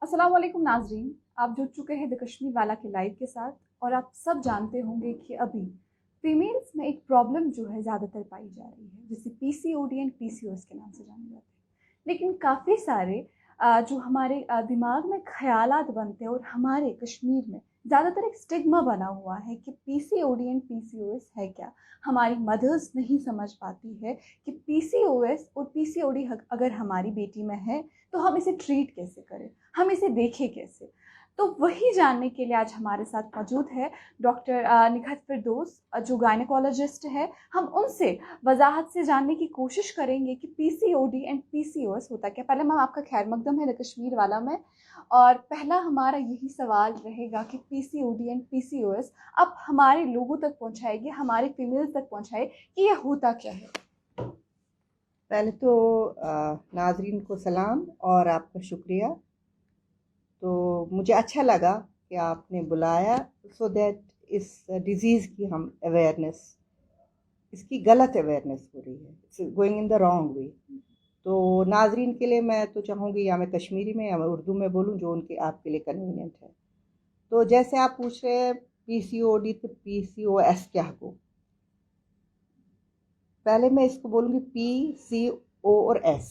अस्सलाम वालेकुम नाजरीन, आप जुड़ चुके हैं द कश्मीर वाला के लाइव के साथ। और आप सब जानते होंगे कि अभी फीमेल्स में एक प्रॉब्लम जो है ज़्यादातर पाई जा रही है, जिसे पीसीओडी एंड पीसीओएस के नाम से जाने जाते हैं। लेकिन काफ़ी सारे जो हमारे दिमाग में ख्यालात बनते हैं, और हमारे कश्मीर में ज़्यादातर एक स्टिग्मा बना हुआ है कि पीसीओडी एंड पीसीओएस है क्या। हमारी मदर्स नहीं समझ पाती है कि पीसीओएस और पीसीओडी अगर हमारी बेटी में है तो हम इसे ट्रीट कैसे करें, हम इसे देखें कैसे। तो वही जानने के लिए आज हमारे साथ मौजूद है डॉक्टर निखत फिरदौस, जो गायनेकोलॉजिस्ट है। हम उनसे वजाहत से जानने की कोशिश करेंगे कि पीसीओडी एंड पीसीओएस होता क्या। पहले मैम आपका खैर मकदम है द कश्मीर वाला में। और पहला हमारा यही सवाल रहेगा कि पीसीओडी एंड पीसीओएस आप हमारे लोगों तक पहुंचाएंगे, हमारे फीमेल्स तक पहुंचाए कि यह होता क्या है। पहले तो नाजरीन को सलाम और आपका शुक्रिया। तो मुझे अच्छा लगा कि आपने बुलाया सो दैट इस डिज़ीज़ की हम अवेयरनेस, इसकी गलत अवेयरनेस हो रही है, it's going in the wrong way. तो नाजरीन के लिए मैं तो चाहूँगी या मैं कश्मीरी में या मैं उर्दू में बोलूँ, जो उनके आपके लिए कन्वीनियंट है। तो जैसे आप पूछ रहे हैं पीसीओडी तो पीसीओएस क्या हो, पहले मैं इसको बोलूँगी पी सी ओ और एस,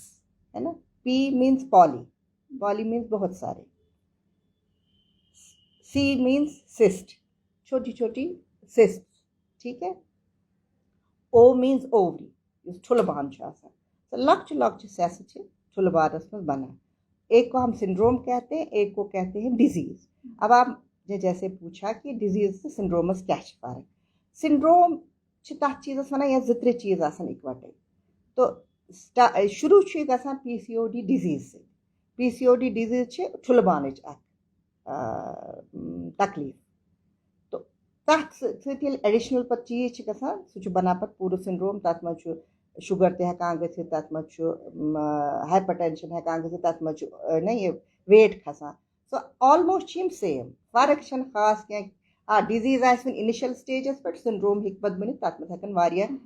है ना। P means poly, poly means बहुत सारे, सी मीन्स सिस्ट, छोटी छोटी सिस्ट, ठीक है। ओ मीन्स ओवरी, यह छुल बान लक्च लक्च सैसे छुल बारस में बना। एक को हम सिंड्रोम कहते हैं, एक को कहते हैं डिजीज। अब आप जैसे पूछा कि डिजीज से सिंड्रोमस क्या फ़र्क। सिंड्रोम तथ चीज़ वन या जि चीज़ इकवटे। तो शुरू गसान पीसीओडी डिजीज से। पीसीओडी डिजीज छुल बान तकलीफ। तो तथ सत एडिशनल पे चीज गसान सह बना पे पूरा सिंड्रोम। तथ मज शुगर तक गि, तथ मज हाइपरटेंशन हेकान गि, तथ मज न ये वेट खसान। सो ऑलमोस्ट सेम, फर्क खास क्या। डिजीज आ इनिशियल स्टेजस पे, सिंड्रोम हे पे बन, तथ मज हेकन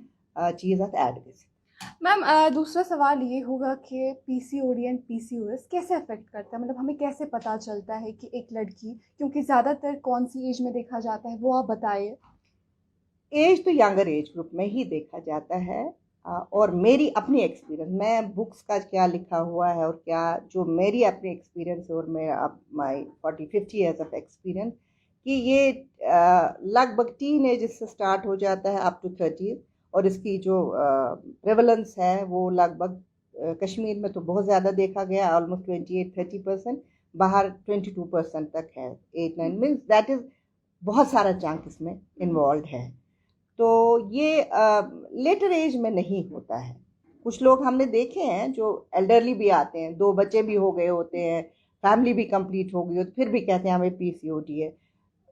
चीज अत ऐड गि। मैम दूसरा सवाल ये होगा कि पीसीओडी एंड पीसीओएस कैसे अफेक्ट करता है, मतलब हमें कैसे पता चलता है कि एक लड़की, क्योंकि ज़्यादातर कौन सी एज में देखा जाता है वो आप बताइए। एज तो यंगर एज ग्रुप में ही देखा जाता है। और मेरी अपनी एक्सपीरियंस, मैं बुक्स का क्या लिखा हुआ है और क्या जो मेरी अपनी एक्सपीरियंस और मेरा माई 40-50 ईयर्स ऑफ एक्सपीरियंस, कि ये लगभग टीन एज से स्टार्ट हो जाता है अप टू 30। और इसकी जो प्रेवलेंस है वो लगभग कश्मीर में तो बहुत ज़्यादा देखा गया, ऑलमोस्ट 28-30%। बाहर 22% तक है। 8-9 मीन्स दैट इज़ बहुत सारा चंक इसमें इन्वॉल्व है। तो ये लेटर एज में नहीं होता है। कुछ लोग हमने देखे हैं जो एल्डरली भी आते हैं, 2 बच्चे भी हो गए होते हैं, फैमिली भी कंप्लीट हो गई हो, फिर भी कहते हैं हमें पीसीओडी है।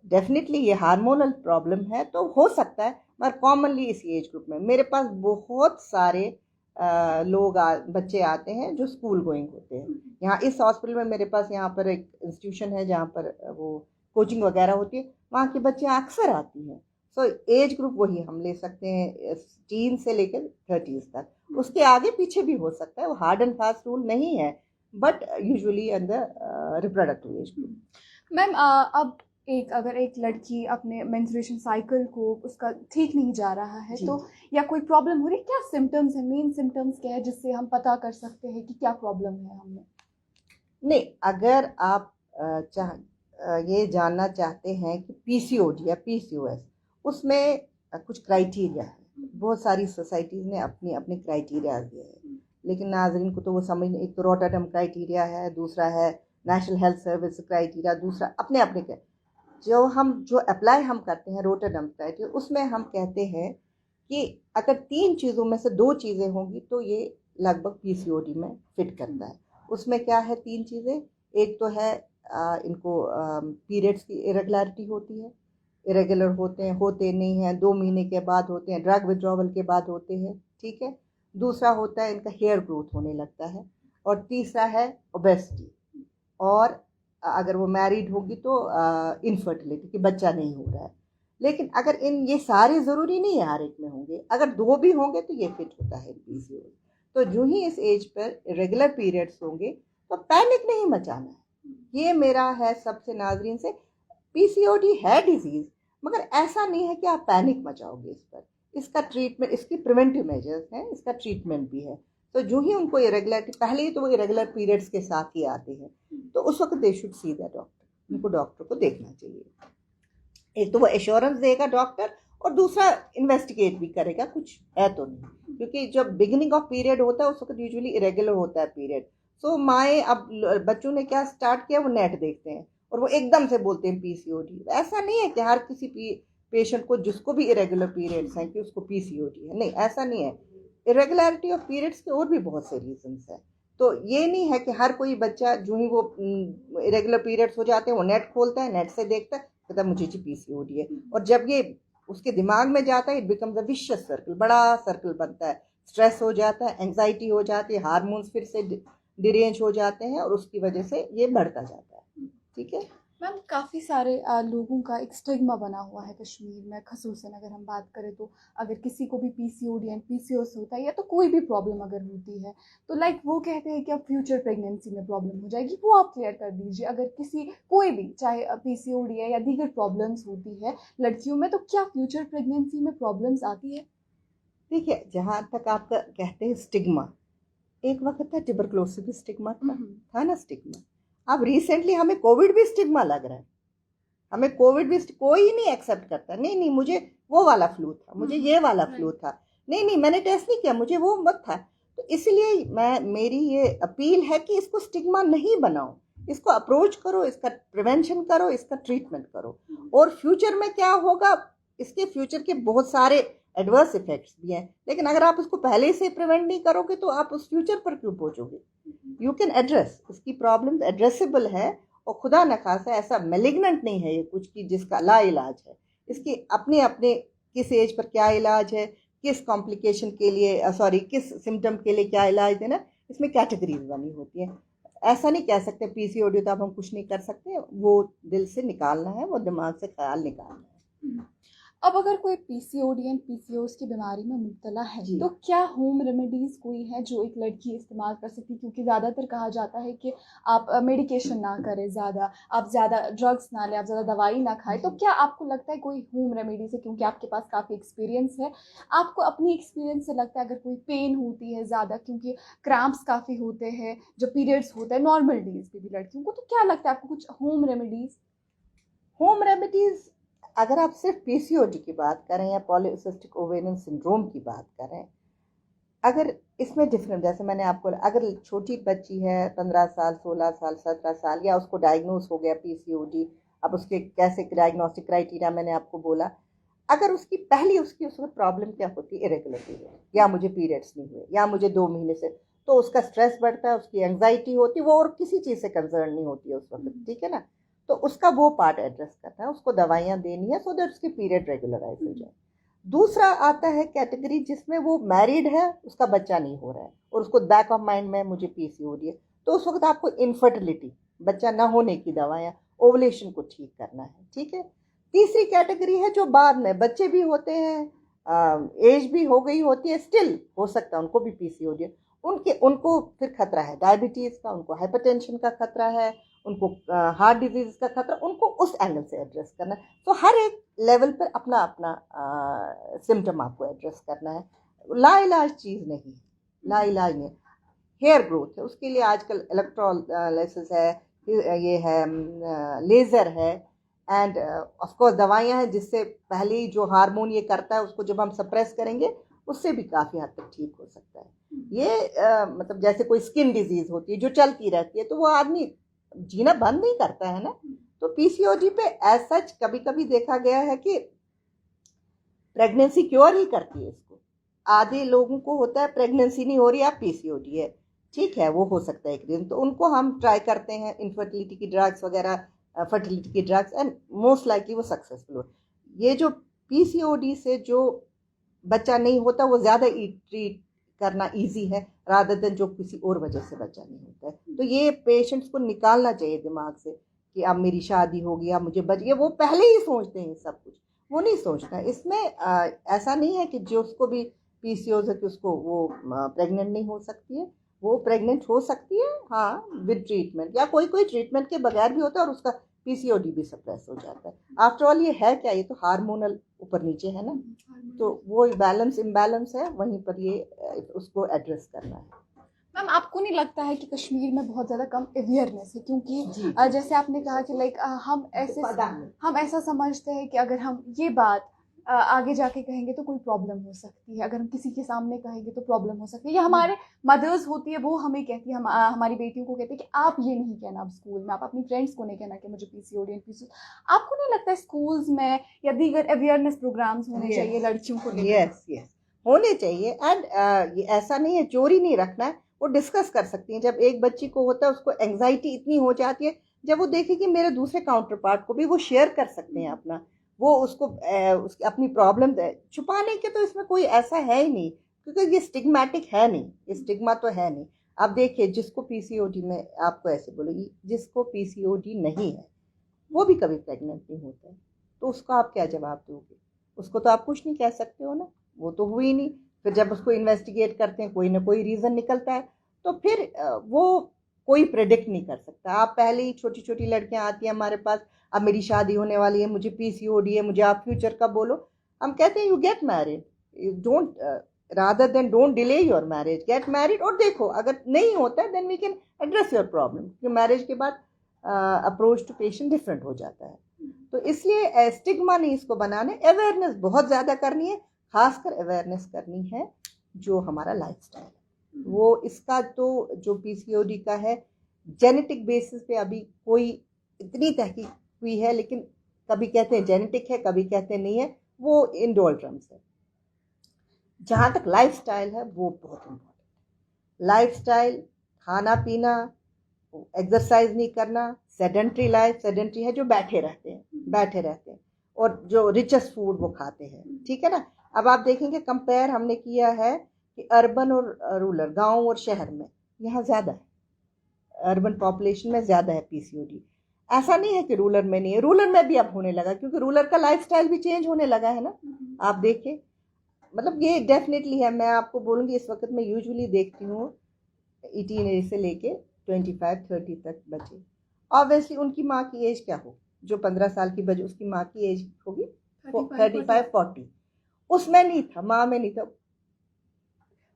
डेफिनेटली ये हार्मोनल प्रॉब्लम है, तो हो सकता है, मगर कॉमनली इस एज ग्रुप में मेरे पास बहुत सारे बच्चे आते हैं जो स्कूल गोइंग होते हैं। यहाँ इस हॉस्पिटल में मेरे पास यहाँ पर एक इंस्टीट्यूशन है जहाँ पर वो कोचिंग वगैरह होती है, वहाँ के बच्चे अक्सर आती हैं। सो एज ग्रुप वही हम ले सकते हैं, टीन से लेकर 30s तक। उसके आगे पीछे भी हो सकता है, वो हार्ड एंड फास्ट रूल नहीं है, but usually in the reproductive age group. Ma'am अब अगर एक लड़की अपने मेंस्ट्रुएशन साइकिल को उसका ठीक नहीं जा रहा है, तो या कोई प्रॉब्लम हो रही है, क्या सिम्टम्स है, मेन सिम्टम्स क्या है जिससे हम पता कर सकते हैं कि क्या प्रॉब्लम है हमें। नहीं, अगर आप ये जानना चाहते हैं कि पीसीओडी या पीसीओएस, उसमें कुछ क्राइटेरिया है। बहुत सारी सोसाइटीज़ ने अपनी अपनी क्राइटेरिया दिए हैं, लेकिन नाजरीन को तो वो समझ नहीं। एक तो रोटरडम क्राइटेरिया है, दूसरा है नेशनल हेल्थ सर्विस क्राइटेरिया, दूसरा अपने अपने जो अप्लाई हम करते हैं रोटरडम क्राइटेरिया, उसमें हम कहते हैं कि अगर 3 चीज़ों में से 2 चीज़ें होंगी तो ये लगभग पीसीओडी में फिट करता है। उसमें क्या है 3 चीज़ें। एक तो है इनको पीरियड्स की इरेगुलरिटी होती है, इरेगुलर होते हैं, होते नहीं हैं, 2 महीने के बाद होते हैं, ड्रग विड्रॉवल के बाद होते हैं, ठीक है। दूसरा होता है इनका हेयर ग्रोथ होने लगता है, और तीसरा है ओबेसिटी। और अगर वो मैरिड होगी तो इनफर्टिलिटी, कि बच्चा नहीं हो रहा है। लेकिन अगर ये सारे ज़रूरी नहीं है हर एक में होंगे, अगर 2 भी होंगे तो ये फिट होता है पीसीओडी। तो जो ही इस एज पर रेगुलर पीरियड्स होंगे तो पैनिक नहीं मचाना है ये मेरा है सबसे नाजरीन से, पीसीओडी है डिजीज, मगर ऐसा नहीं है कि आप पैनिक मचाओगे इस पर। इसका ट्रीटमेंट, इसकी प्रिवेंटिव मेजर्स हैं, इसका ट्रीटमेंट भी है। तो जो ही उनको इरेगुलरिटी, पहले ही तो वो इरेगुलर पीरियड्स के साथ ही आते हैं, तो उस वक्त they should see the doctor, उनको डॉक्टर को देखना चाहिए। एक तो वो एश्योरेंस देगा डॉक्टर, और दूसरा इन्वेस्टिगेट भी करेगा कुछ है तो नहीं, क्योंकि जब बिगिनिंग ऑफ पीरियड होता है उस वक्त यूजुअली इरेगुलर होता है पीरियड। सो माएँ, अब बच्चों ने क्या स्टार्ट किया, वो नेट देखते हैं और वो एकदम से बोलते हैं पीसीओडी। ऐसा नहीं है कि हर किसी पेशेंट को जिसको भी इरेगुलर पीरियड्स हैं कि उसको पीसीओडी है, नहीं, ऐसा नहीं है। इरेगुलरिटी ऑफ पीरियड्स के और भी बहुत से रीजंस हैं। तो ये नहीं है कि हर कोई बच्चा जो ही वो इरेगुलर पीरियड्स हो जाते हैं वो नेट खोलता है, नेट से देखता है, कहता है मुझे जी पीसीओडी है। और जब ये उसके दिमाग में जाता है, it becomes a vicious circle, बड़ा सर्कल बनता है। स्ट्रेस हो जाता है, एंग्जाइटी हो जाती है, हार्मोन्स फिर से डिरेंज हो जाते हैं और उसकी वजह से ये बढ़ता जाता है। ठीक है मैम, काफ़ी सारे लोगों का एक स्टिग्मा बना हुआ है कश्मीर में, खसूसन अगर हम बात करें तो अगर किसी को भी पीसीओडी एंड पीसीओएस होता है या तो कोई भी प्रॉब्लम अगर होती है तो लाइक वो कहते हैं कि अब फ्यूचर प्रेगनेंसी में प्रॉब्लम हो जाएगी। वो आप क्लियर कर दीजिए, अगर किसी कोई भी चाहे पीसीओडी है या दीगर प्रॉब्लम्स होती है लड़कियों में, तो क्या फ्यूचर प्रेगनेंसी में प्रॉब्लम्स आती है? देखिए, जहाँ तक आप कहते हैं स्टिग्मा, एक वक्त था ट्यूबरकुलोसिस भी स्टिग्मा था ना स्टिग्मा। अब रिसेंटली हमें कोविड भी स्टिग्मा लग रहा है, हमें कोविड भी कोई नहीं एक्सेप्ट करता, नहीं नहीं मुझे वो वाला फ्लू था, मुझे ये वाला फ्लू था, नहीं नहीं मैंने टेस्ट नहीं किया, मुझे वो मत था। तो इसलिए मेरी ये अपील है कि इसको स्टिग्मा नहीं बनाओ, इसको अप्रोच करो, इसका प्रिवेंशन करो, इसका ट्रीटमेंट करो। और फ्यूचर में क्या होगा, इसके फ्यूचर के बहुत सारे एडवर्स इफेक्ट्स भी हैं, लेकिन अगर आप उसको पहले से प्रिवेंट नहीं करोगे तो आप उस फ्यूचर पर क्यों पहुंचोगे। यू कैन एड्रेस, इसकी प्रॉब्लम एड्रेसेबल है, और खुदा न खासा ऐसा मेलिग्नेंट नहीं है ये कुछ कि जिसका ला इलाज है। इसकी अपने अपने किस एज पर क्या इलाज है, किस कॉम्प्लिकेशन के लिए किस सिम्टम के लिए क्या इलाज देना, इसमें कैटेगरीज बनी होती हैं। ऐसा नहीं कह सकते पीसीओडी तो अब हम कुछ नहीं कर सकते, वो दिल से निकालना है, वो दिमाग से ख्याल निकालना है। अब अगर कोई पीसीओडी एंड पीसीओएस की बीमारी में मुब्तला है तो क्या होम रेमेडीज़ कोई है जो एक लड़की इस्तेमाल कर सकती है? क्योंकि ज़्यादातर कहा जाता है कि आप मेडिकेशन ना करें, ज़्यादा आप ज़्यादा ड्रग्स ना लें, आप ज़्यादा दवाई ना खाएं, तो क्या आपको लगता है कोई होम रेमेडी से, क्योंकि आपके पास काफ़ी एक्सपीरियंस है, आपको अपनी एक्सपीरियंस से लगता है अगर कोई पेन होती है ज़्यादा, क्योंकि क्रैम्प्स काफ़ी होते हैं जब पीरियड्स होता है नॉर्मल डेज पे भी लड़कियों को, तो क्या लगता है आपको कुछ होम रेमेडीज़? होम रेमेडीज, अगर आप सिर्फ पीसीओडी की बात करें या पॉलीसिस्टिक ओवेरियन सिंड्रोम की बात करें, अगर इसमें डिफरेंट, जैसे मैंने आपको, अगर छोटी बच्ची है 15 साल 16 साल 17 साल, या उसको डायग्नोस हो गया पीसीओडी, अब उसके कैसे डायग्नोस्टिक क्राइटेरिया मैंने आपको बोला। अगर उसकी पहली उसकी उसमें प्रॉब्लम क्या होती है, इरेगुलर पीरियड, या मुझे पीरियड्स नहीं हुए, या मुझे 2 महीने से, तो उसका स्ट्रेस बढ़ता है, उसकी एंग्जाइटी होती है, वो और किसी चीज़ से कंसर्न नहीं होती है उस वक्त, ठीक है ना। तो उसका वो पार्ट एड्रेस करना है, उसको दवाइयाँ देनी है सो दैट उसकी पीरियड रेगुलराइज हो जाए। दूसरा आता है कैटेगरी जिसमें वो मैरिड है, उसका बच्चा नहीं हो रहा है और उसको बैक ऑफ माइंड में मुझे पीसीओडी है, तो उस वक्त आपको इनफर्टिलिटी, बच्चा ना होने की दवाइयाँ, ओवुलेशन को ठीक करना है, ठीक है। तीसरी कैटेगरी है जो बाद में बच्चे भी होते हैं, एज भी हो गई होती है, स्टिल हो सकता है उनको भी पीसीओडी है, उनको फिर खतरा है डायबिटीज़ का, उनको हाइपरटेंशन का खतरा है, उनको हार्ट डिजीज का खतरा, उनको उस एंगल से एड्रेस करना है। तो हर एक लेवल पर अपना अपना सिम्टम आपको एड्रेस करना है, लाइलाज चीज़ नहीं, लाइलाज नहीं। हेयर ग्रोथ है, उसके लिए आजकल इलेक्ट्रोलाइसिस है, ये है लेज़र है, एंड ऑफ कोर्स दवाइयाँ हैं जिससे पहले ही जो हार्मोन ये करता है उसको जब हम सप्रेस करेंगे उससे भी काफ़ी हद तक ठीक हो सकता है। ये मतलब जैसे कोई स्किन डिजीज़ होती है जो चलती रहती है तो वो आदमी जीना बंद नहीं करता है ना। तो पीसीओडी पे एज सच कभी कभी देखा गया है कि प्रेगनेंसी क्योर ही करती है इसको। आधे लोगों को होता है प्रेगनेंसी नहीं हो रही, आप पीसीओडी है, ठीक है, वो हो सकता है एक दिन, तो उनको हम ट्राई करते हैं इनफर्टिलिटी की ड्रग्स वगैरह, फर्टिलिटी की ड्रग्स, एंड मोस्ट लाइकली वो सक्सेसफुल हो। ये जो पीसीओडी से जो बच्चा नहीं होता वो ज़्यादा ट्रीट करना इजी है रादर देन जो किसी और वजह से बच्चा नहीं होता है। तो ये पेशेंट्स को निकालना चाहिए दिमाग से कि अब मेरी शादी होगी, अब मुझे बच गया, वो पहले ही सोचते हैं सब कुछ, वो नहीं सोचता। इसमें ऐसा नहीं है कि जो उसको भी पीसीओएस है कि उसको वो प्रेग्नेंट नहीं हो सकती है, वो प्रेग्नेंट हो सकती है, हाँ, विद ट्रीटमेंट, या कोई कोई ट्रीटमेंट के बगैर भी होता है और उसका पीसीओडी भी सप्रेस हो जाता है। आफ्टर ऑल ये है क्या, ये तो हार्मोनल ऊपर नीचे है ना, तो वो बैलेंस इम्बैलेंस है, वहीं पर ये उसको एड्रेस करना है। मैम, आपको नहीं लगता है कि कश्मीर में बहुत ज़्यादा कम अवेयरनेस है? क्योंकि जी, जैसे आपने कहा कि लाइक पता नहीं। हम ऐसा समझते हैं कि अगर हम ये बात आगे जाके कहेंगे तो कोई प्रॉब्लम हो सकती है, अगर हम किसी के सामने कहेंगे तो प्रॉब्लम हो सकती है, या हमारे मदर्स होती है वो हमें कहती है, हमारी बेटियों को कहती है कि आप ये नहीं कहना अब स्कूल में, आप अपनी फ्रेंड्स को नहीं कहना कि मुझे पीसीओडी एंड पीसीओडी। आपको नहीं लगता है स्कूल्स में या दीगर अवेयरनेस प्रोग्राम्स होने Yes. चाहिए लड़कियों को लेकर? यस होने चाहिए। एंड ये ऐसा नहीं है, चोरी नहीं रखना है, वो डिस्कस कर सकती हैं। जब एक बच्ची को होता है, उसको एंग्जाइटी इतनी हो जाती है, जब वो देखे कि मेरे दूसरे काउंटर पार्ट को भी वो शेयर कर सकते हैं अपना, वो उसको उसकी अपनी प्रॉब्लम छुपाने के तो इसमें कोई ऐसा है ही नहीं, क्योंकि ये स्टिग्मेटिक है नहीं, ये स्टिग्मा तो है नहीं। अब देखिए, जिसको पीसीओडी में, आपको ऐसे बोलेगी, जिसको पीसीओडी नहीं है वो भी कभी प्रेग्नेंट नहीं होता है, तो उसको आप क्या जवाब दोगे? उसको तो आप कुछ नहीं कह सकते हो ना, वो तो हुई नहीं। फिर जब उसको इन्वेस्टिगेट करते हैं, कोई ना कोई रीज़न निकलता है, तो फिर वो कोई प्रेडिक्ट नहीं कर सकता। आप पहले ही, छोटी छोटी लड़कियां आती हैं हमारे पास, अब मेरी शादी होने वाली है, मुझे पीसीओडी है, मुझे आप फ्यूचर का बोलो। हम कहते हैं you get married, don't rather than don't delay your marriage, get married, और देखो अगर नहीं होता है then we can address your problem, क्योंकि मैरिज के बाद अप्रोच टू पेशेंट डिफरेंट हो जाता है। तो इसलिए स्टिग्मा नहीं इसको बनाने, अवेयरनेस बहुत ज़्यादा करनी है, खासकर अवेयरनेस करनी है जो हमारा लाइफस्टाइल है वो, इसका तो जो पीसीओडी का है, जेनेटिक बेसिस पे अभी कोई इतनी तहकीक हुई है, लेकिन कभी कहते हैं जेनेटिक है, कभी कहते हैं नहीं है, वो इन डोलड्रम्स है। जहाँ तक लाइफस्टाइल है वो बहुत इम्पोर्टेंट, लाइफस्टाइल, खाना पीना, एक्सरसाइज नहीं करना, सेडेंट्री लाइफ, सेडेंट्री है जो बैठे रहते हैं, और जो रिचेस्ट फूड वो खाते हैं, ठीक है ना। अब आप देखेंगे, कंपेयर हमने किया है कि अर्बन और रूरल, गांव और शहर में, यहाँ ज़्यादा है, अर्बन पॉपुलेशन में ज़्यादा है पीसीओडी। ऐसा नहीं है कि रूरल में नहीं है, रूरल में भी अब होने लगा, क्योंकि रूरल का लाइफस्टाइल भी चेंज होने लगा है ना। आप देखिए, मतलब ये डेफिनेटली है। मैं आपको बोलूँगी, इस वक्त मैं यूजुअली देखती हूँ 18 एज से लेके 25-30 तक बच्चे, ऑब्वियसली उनकी माँ की एज क्या होगी, जो 15 साल की बच्ची, उसकी माँ की एज होगी 35-40, उसमें नहीं था, माँ में नहीं था।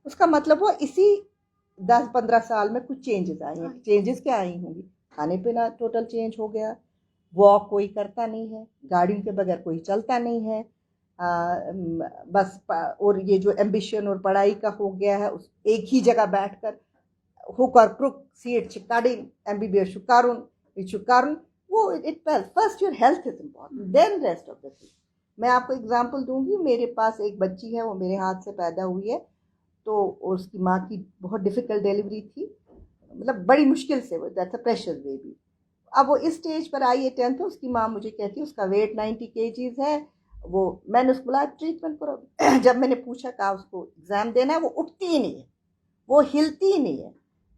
उसका मतलब वो इसी 10-15 साल में कुछ चेंजेस आई हैं। चेंजेस क्या आई होंगी? खाने पीना टोटल चेंज हो गया, वॉक कोई करता नहीं है, गाड़ियों के बगैर कोई चलता नहीं है, बस और ये जो एम्बिशन और पढ़ाई का हो गया है, उस एक ही जगह बैठकर हुक और क्रुक सीट चिकाड़ी एमबीबीएस शुकारुन, वो it first your health is important than rest of the thing. मैं आपको एग्जांपल दूंगी, मेरे पास एक बच्ची है, वो मेरे हाथ से पैदा हुई है, तो उसकी माँ की बहुत डिफिकल्ट डिलीवरी थी, मतलब बड़ी मुश्किल से, वो दैट्स अ प्रेशर बेबी। अब वो इस स्टेज पर आई है 10th, उसकी माँ मुझे कहती है उसका वेट 90 kg है। वो, मैंने उसको बोला ट्रीटमेंट करो। जब मैंने पूछा कहा उसको एग्जाम देना है, वो उठती ही नहीं है, वो हिलती ही नहीं है।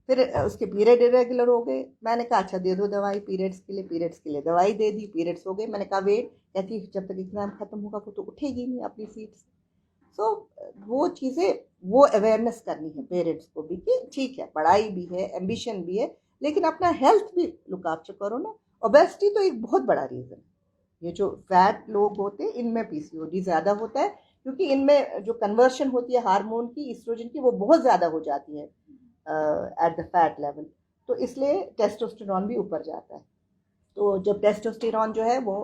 फिर उसके पीरियड इरेगुलर हो गए, मैंने कहा अच्छा दे दो दवाई पीरियड्स के लिए दवाई दे दी, पीरियड्स हो गए। मैंने कहा वेट, कहती जब तक एग्जाम खत्म होगा वो तो उठेगी नहीं अपनी सीट से। सो वो चीज़ें, वो अवेयरनेस करनी है पेरेंट्स को भी कि ठीक है, पढ़ाई भी है, एम्बिशन भी है, लेकिन अपना हेल्थ भी लुक आफ्टर करो ना। ओबेसिटी तो एक बहुत बड़ा रीज़न है, ये जो फैट लोग होते हैं इनमें पीसीओडी ज़्यादा होता है, क्योंकि इनमें जो कन्वर्शन होती है हार्मोन की, ईस्ट्रोजन की, वो बहुत ज़्यादा हो जाती है एट द फैट लेवल, तो इसलिए टेस्टोस्टेरॉन भी ऊपर जाता है। तो जब टेस्टोस्टेरॉन जो है वो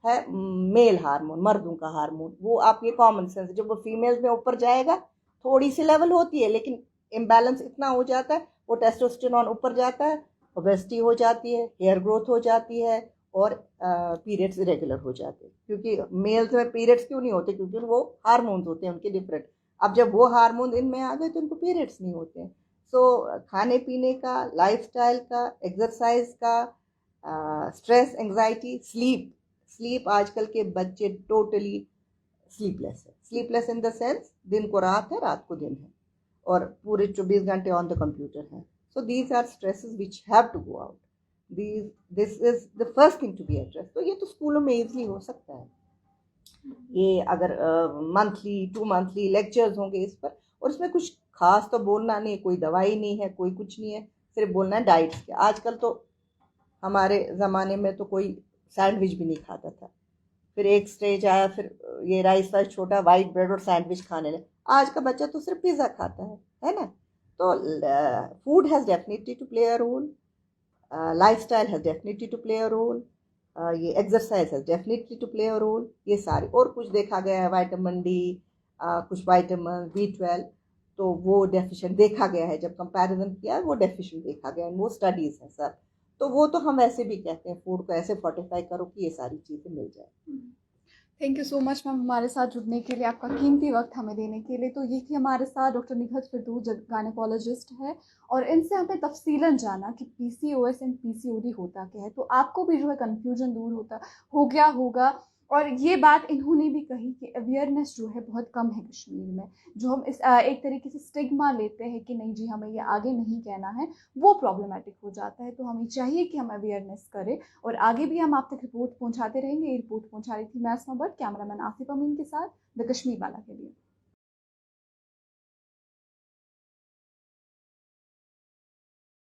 है मेल हार्मोन, मर्दों का हार्मोन, वो आप ये कॉमन सेंस, जब वो फीमेल्स में ऊपर जाएगा थोड़ी सी लेवल होती है, लेकिन इम्बैलेंस इतना हो जाता है, वो टेस्टोस्टेरॉन ऊपर जाता है, ओबेसिटी हो जाती है, हेयर ग्रोथ हो जाती है, और पीरियड्स इरेगुलर हो जाते हैं। क्योंकि मेल्स में पीरियड्स क्यों नहीं होते? क्योंकि वो हार्मोन्स होते हैं उनके डिफरेंट। अब जब वो हार्मोन इनमें आ गए तो उनको पीरियड्स नहीं होते हैं। सो खाने पीने का, लाइफस्टाइल का, एक्सरसाइज का, स्ट्रेस, एंग्जाइटी, स्लीप आजकल के बच्चे टोटली स्लीपलेस है। स्लीपलेस इन द सेंस, दिन को रात है, रात को दिन है, और पूरे 24 घंटे ऑन द कंप्यूटर है। So these are stresses which have to go out, this is the first thing to be address. तो ये तो स्कूलों में इजली हो सकता है, ये अगर मंथली 2 मंथली लेक्चर्स होंगे इस पर, और इसमें कुछ खास तो बोलना नहीं, कोई दवाई नहीं है, कोई कुछ नहीं है, सिर्फ बोलना है डाइट्स के। आजकल तो हमारे ज़माने में तो कोई सैंडविच भी नहीं खाता था, फिर एक स्टेज आया, फिर ये राइस वाइस छोटा, वाइट ब्रेड और सैंडविच खाने लगे। आज का बच्चा तो सिर्फ पिज़्ज़ा खाता है ना। तो food has definitely to play a role, lifestyle has definitely to play a role, ये exercise has definitely to play a role, ये सारे और कुछ देखा गया है, विटामिन डी, कुछ विटामिन B12, तो वो डेफिशिएंट देखा गया है, जब कंपैरिजन किया वो डेफिशिएंट देखा गया है, वो स्टडीज़ हैं सर। तो वो तो हम वैसे भी कहते हैं फूड को ऐसे फोर्टिफाई करो कि ये सारी चीज़ें मिल जाए। Thank you so much ma'am हमारे साथ जुड़ने के लिए, आपका कीमती वक्त हमें देने के लिए। तो ये थी हमारे साथ डॉक्टर निघत फिरदौस, गायनेकोलॉजिस्ट है, और इनसे हमें तफसीलन जाना कि PCOS एंड PCOD होता क्या है। तो आपको भी जो है कन्फ्यूजन दूर हो गया होगा। और ये बात इन्होंने भी कही कि अवेयरनेस जो है बहुत कम है कश्मीर में, जो हम एक तरीके से स्टिग्मा लेते हैं कि नहीं जी हमें ये आगे नहीं कहना है, वो प्रॉब्लमेटिक हो जाता है। तो हमें चाहिए कि हम अवेयरनेस करें, और आगे भी हम आप तक रिपोर्ट पहुंचाते रहेंगे। ये रिपोर्ट पहुंचा रही थी मैं, असमा भट्ट, कैमरामैन आसिफ अमीन के साथ, द कश्मीर वाला के लिए।